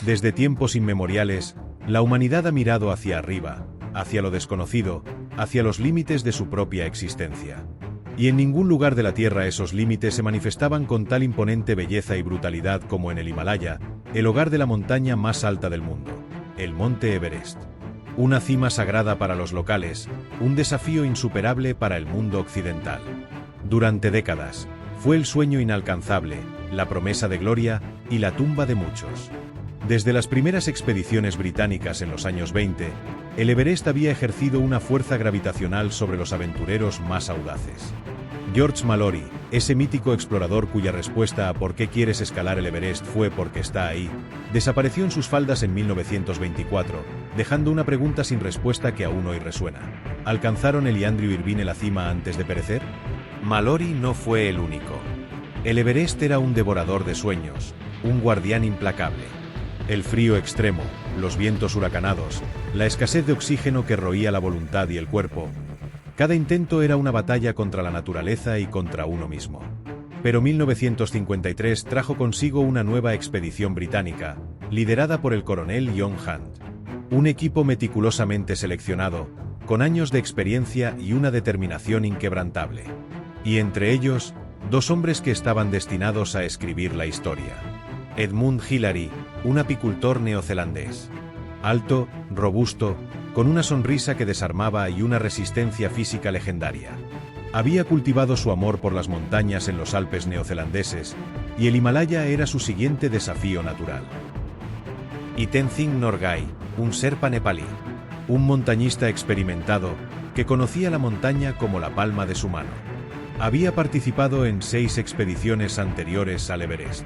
Desde tiempos inmemoriales, la humanidad ha mirado hacia arriba, hacia lo desconocido, hacia los límites de su propia existencia. Y en ningún lugar de la Tierra esos límites se manifestaban con tal imponente belleza y brutalidad como en el Himalaya, el hogar de la montaña más alta del mundo, el Monte Everest. Una cima sagrada para los locales, un desafío insuperable para el mundo occidental. Durante décadas, fue el sueño inalcanzable, la promesa de gloria y la tumba de muchos. Desde las primeras expediciones británicas en los años 20, el Everest había ejercido una fuerza gravitacional sobre los aventureros más audaces. George Mallory, ese mítico explorador cuya respuesta a ¿por qué quieres escalar el Everest fue porque está ahí?, desapareció en sus faldas en 1924, dejando una pregunta sin respuesta que aún hoy resuena. ¿Alcanzaron él y Andrew Irvine la cima antes de perecer? Mallory no fue el único. El Everest era un devorador de sueños, un guardián implacable. El frío extremo, los vientos huracanados, la escasez de oxígeno que roía la voluntad y el cuerpo. Cada intento era una batalla contra la naturaleza y contra uno mismo. Pero 1953 trajo consigo una nueva expedición británica, liderada por el coronel John Hunt. Un equipo meticulosamente seleccionado, con años de experiencia y una determinación inquebrantable. Y entre ellos, dos hombres que estaban destinados a escribir la historia. Edmund Hillary, un apicultor neozelandés. Alto, robusto, con una sonrisa que desarmaba y una resistencia física legendaria. Había cultivado su amor por las montañas en los Alpes neozelandeses, y el Himalaya era su siguiente desafío natural. Y Tenzing Norgay, un Sherpa nepalí. Un montañista experimentado, que conocía la montaña como la palma de su mano. Había participado en 6 expediciones anteriores al Everest.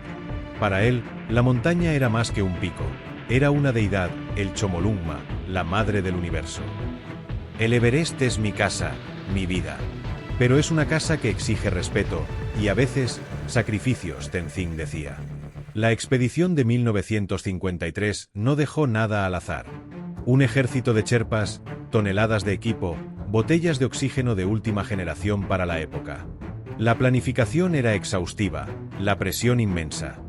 Para él, la montaña era más que un pico, era una deidad, el Chomolungma, la madre del universo. El Everest es mi casa, mi vida. Pero es una casa que exige respeto, y a veces, sacrificios, Tenzing decía. La expedición de 1953 no dejó nada al azar. Un ejército de sherpas, toneladas de equipo, botellas de oxígeno de última generación para la época. La planificación era exhaustiva, la presión inmensa.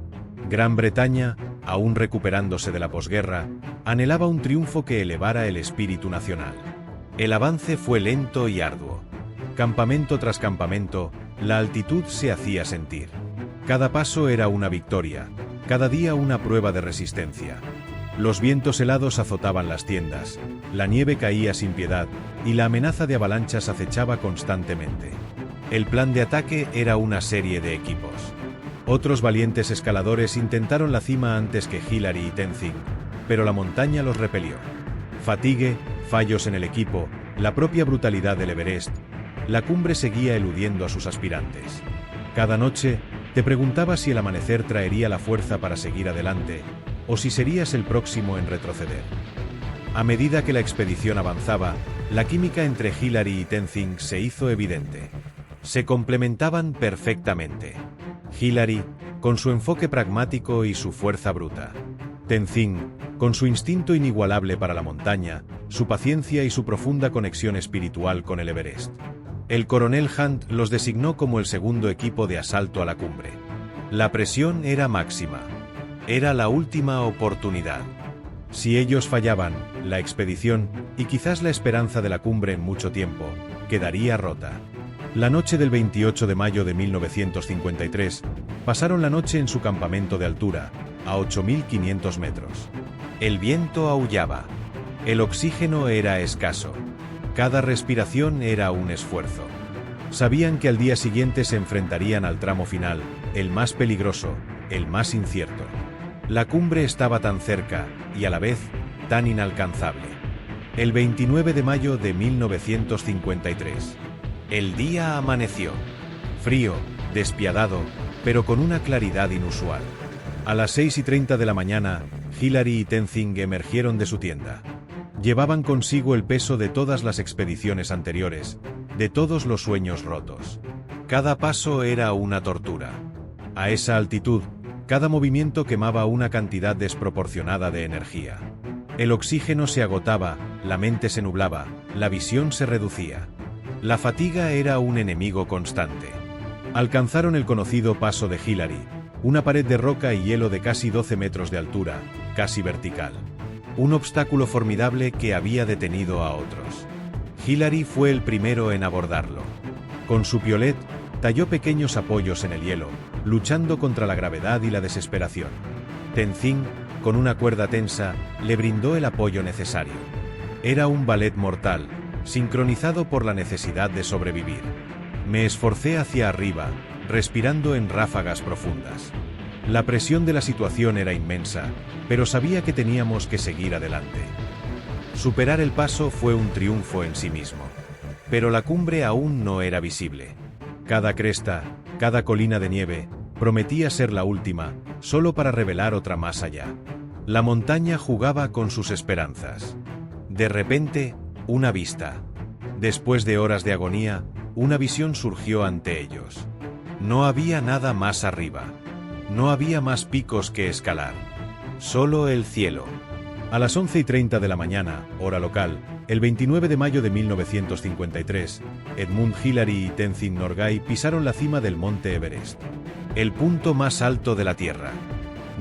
Gran Bretaña, aún recuperándose de la posguerra, anhelaba un triunfo que elevara el espíritu nacional. El avance fue lento y arduo. Campamento tras campamento, la altitud se hacía sentir. Cada paso era una victoria, cada día una prueba de resistencia. Los vientos helados azotaban las tiendas, la nieve caía sin piedad, y la amenaza de avalanchas acechaba constantemente. El plan de ataque era una serie de equipos. Otros valientes escaladores intentaron la cima antes que Hillary y Tenzing, pero la montaña los repelió. Fatigue, fallos en el equipo, la propia brutalidad del Everest, la cumbre seguía eludiendo a sus aspirantes. Cada noche, te preguntabas si el amanecer traería la fuerza para seguir adelante, o si serías el próximo en retroceder. A medida que la expedición avanzaba, la química entre Hillary y Tenzing se hizo evidente. Se complementaban perfectamente. Hillary, con su enfoque pragmático y su fuerza bruta. Tenzing, con su instinto inigualable para la montaña, su paciencia y su profunda conexión espiritual con el Everest. El coronel Hunt los designó como el segundo equipo de asalto a la cumbre. La presión era máxima. Era la última oportunidad. Si ellos fallaban, la expedición, y quizás la esperanza de la cumbre en mucho tiempo, quedaría rota. La noche del 28 de mayo de 1953, pasaron la noche en su campamento de altura, a 8.500 metros. El viento aullaba. El oxígeno era escaso. Cada respiración era un esfuerzo. Sabían que al día siguiente se enfrentarían al tramo final, el más peligroso, el más incierto. La cumbre estaba tan cerca, y a la vez, tan inalcanzable. El 29 de mayo de 1953. El día amaneció. Frío, despiadado, pero con una claridad inusual. A las 6:30 de la mañana, Hillary y Tenzing emergieron de su tienda. Llevaban consigo el peso de todas las expediciones anteriores, de todos los sueños rotos. Cada paso era una tortura. A esa altitud, cada movimiento quemaba una cantidad desproporcionada de energía. El oxígeno se agotaba, la mente se nublaba, la visión se reducía. La fatiga era un enemigo constante. Alcanzaron el conocido paso de Hillary, una pared de roca y hielo de casi 12 metros de altura, casi vertical. Un obstáculo formidable que había detenido a otros. Hilary fue el primero en abordarlo. Con su piolet, talló pequeños apoyos en el hielo, luchando contra la gravedad y la desesperación. Tenzin, con una cuerda tensa, le brindó el apoyo necesario. Era un ballet mortal, sincronizado por la necesidad de sobrevivir. Me esforcé hacia arriba, respirando en ráfagas profundas. La presión de la situación era inmensa, pero sabía que teníamos que seguir adelante. Superar el paso fue un triunfo en sí mismo. Pero la cumbre aún no era visible. Cada cresta, cada colina de nieve, prometía ser la última, solo para revelar otra más allá. La montaña jugaba con sus esperanzas. De repente, una vista. Después de horas de agonía, una visión surgió ante ellos. No había nada más arriba. No había más picos que escalar. Solo el cielo. A las 11:30 de la mañana, hora local, el 29 de mayo de 1953, Edmund Hillary y Tenzin Norgay pisaron la cima del monte Everest. El punto más alto de la Tierra.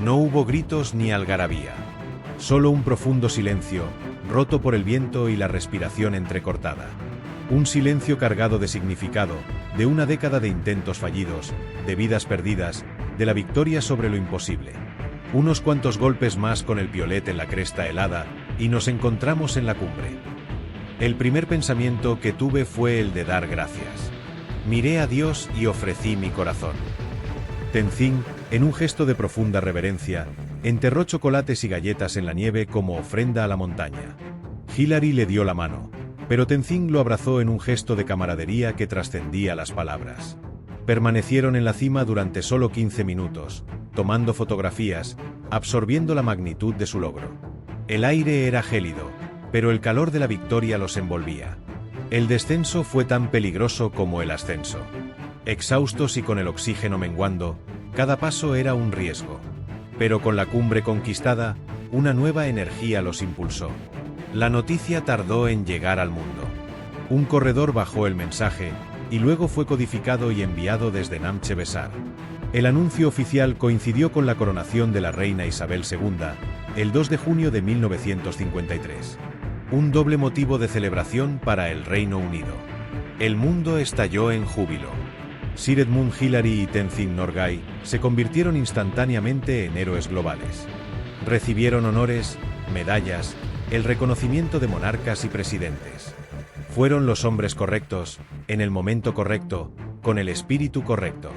No hubo gritos ni algarabía. Solo un profundo silencio, roto por el viento y la respiración entrecortada. Un silencio cargado de significado, de una década de intentos fallidos, de vidas perdidas, de la victoria sobre lo imposible. Unos cuantos golpes más con el piolet en la cresta helada, y nos encontramos en la cumbre. El primer pensamiento que tuve fue el de dar gracias. Miré a Dios y ofrecí mi corazón. Tenzin, en un gesto de profunda reverencia, enterró chocolates y galletas en la nieve como ofrenda a la montaña. Hillary le dio la mano, pero Tenzin lo abrazó en un gesto de camaradería que trascendía las palabras. Permanecieron en la cima durante solo 15 minutos, tomando fotografías, absorbiendo la magnitud de su logro. El aire era gélido, pero el calor de la victoria los envolvía. El descenso fue tan peligroso como el ascenso. Exhaustos y con el oxígeno menguando, cada paso era un riesgo. Pero con la cumbre conquistada, una nueva energía los impulsó. La noticia tardó en llegar al mundo. Un corredor bajó el mensaje, y luego fue codificado y enviado desde Namche Besar. El anuncio oficial coincidió con la coronación de la reina Isabel II, el 2 de junio de 1953. Un doble motivo de celebración para el Reino Unido. El mundo estalló en júbilo. Sir Edmund Hillary y Tenzin Norgay se convirtieron instantáneamente en héroes globales. Recibieron honores, medallas, el reconocimiento de monarcas y presidentes. Fueron los hombres correctos, en el momento correcto, con el espíritu correcto.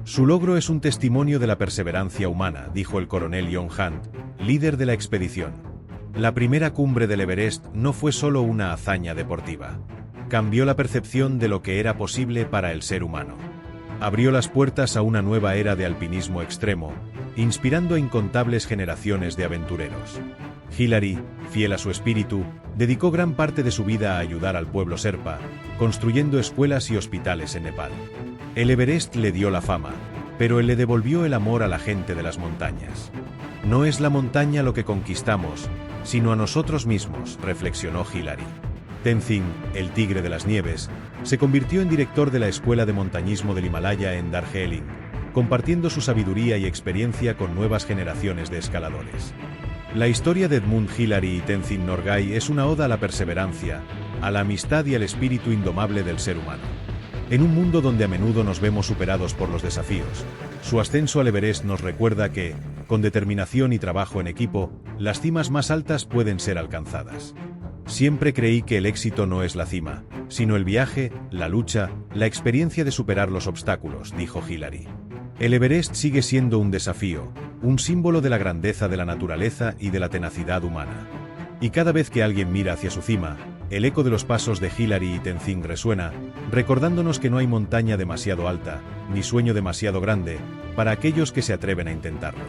Su logro es un testimonio de la perseverancia humana, dijo el coronel John Hunt, líder de la expedición. La primera cumbre del Everest no fue solo una hazaña deportiva. Cambió la percepción de lo que era posible para el ser humano. Abrió las puertas a una nueva era de alpinismo extremo, inspirando a incontables generaciones de aventureros. Hillary, fiel a su espíritu, dedicó gran parte de su vida a ayudar al pueblo Sherpa, construyendo escuelas y hospitales en Nepal. El Everest le dio la fama, pero él le devolvió el amor a la gente de las montañas. No es la montaña lo que conquistamos, sino a nosotros mismos, reflexionó Hillary. Tenzin, el tigre de las nieves, se convirtió en director de la Escuela de Montañismo del Himalaya en Darjeeling, compartiendo su sabiduría y experiencia con nuevas generaciones de escaladores. La historia de Edmund Hillary y Tenzin Norgay es una oda a la perseverancia, a la amistad y al espíritu indomable del ser humano. En un mundo donde a menudo nos vemos superados por los desafíos, su ascenso al Everest nos recuerda que, con determinación y trabajo en equipo, las cimas más altas pueden ser alcanzadas. Siempre creí que el éxito no es la cima, sino el viaje, la lucha, la experiencia de superar los obstáculos, dijo Hillary. El Everest sigue siendo un desafío, un símbolo de la grandeza de la naturaleza y de la tenacidad humana. Y cada vez que alguien mira hacia su cima, el eco de los pasos de Hillary y Tenzin resuena, recordándonos que no hay montaña demasiado alta, ni sueño demasiado grande, para aquellos que se atreven a intentarlo.